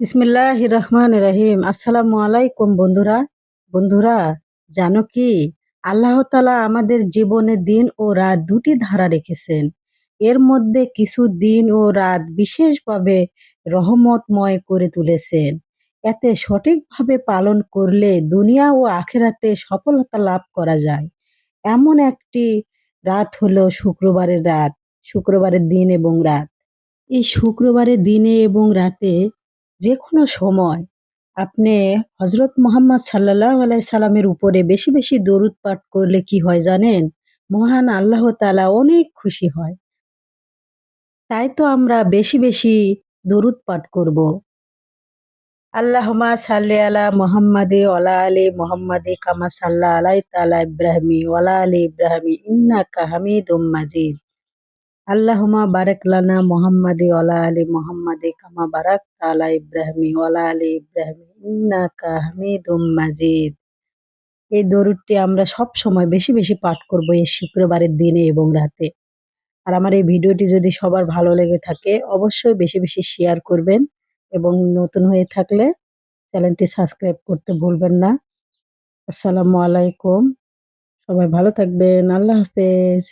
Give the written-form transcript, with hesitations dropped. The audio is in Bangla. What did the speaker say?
বিসমিল্লাহির রহমানির রহিম। আসসালামু আলাইকুম বন্ধুরা। বন্ধুরা, জানো কি, আল্লাহ তাআলা আমাদের জীবনে দিন ও রাত দুটি ধারা রেখেছেন। এর মধ্যে কিছু দিন ও রাত বিশেষভাবে রহমতময় করে তুলেছেন। এতে সঠিকভাবে পালন করলে দুনিয়া ও আখিরাতে সফলতা লাভ করা যায়। এমন একটি রাত হলো শুক্রবারের রাত, শুক্রবারের দিন এবং রাত। এই শুক্রবারের দিনে এবং রাতে যেকোনো সময় আপনি হযরত মুহাম্মদ সাল্লাল্লাহু আলাইহি সাল্লামের উপরে বেশি, বেশি দরুদ পাঠ করলে কি হয় জানেন? মহান আল্লাহ তাআলা অনেক খুশি হয়। তাই তো আমরা বেশি, বেশি দরুদ পাঠ করব। আল্লাহুম্মা সাল্লি আলা মুহাম্মাদি ওয়া আলা আলি মুহাম্মাদি কামা সাল্লা আলাইতা আলা ইব্রাহিমি ওয়া আলা আলি ইব্রাহিমি ইন্নাকা হামিদুম মাজিদ। আল্লাহুম্মা বারিক লানা মুহাম্মাদি ওয়া আলা আলি মুহাম্মাদি কামা বারাকতা আলা ইব্রাহিমি ওয়া আলা আলি ইব্রাহিম ইন্নাকা হামিদুম মাজিদ। এই দরুদটি আমরা সবসময় বেশি, বেশি পাঠ করব এই শুক্রবারের দিনে এবং রাতে। আর আমার এই ভিডিওটি যদি সবার ভালো লেগে থাকে অবশ্যই বেশি, বেশি শেয়ার করবেন এবং নতুন হয়ে থাকলে চ্যানেলটি সাবস্ক্রাইব করতে ভুলবেন না। আসসালামু আলাইকুম। সবাই ভালো থাকবেন। আল্লাহ হাফেজ।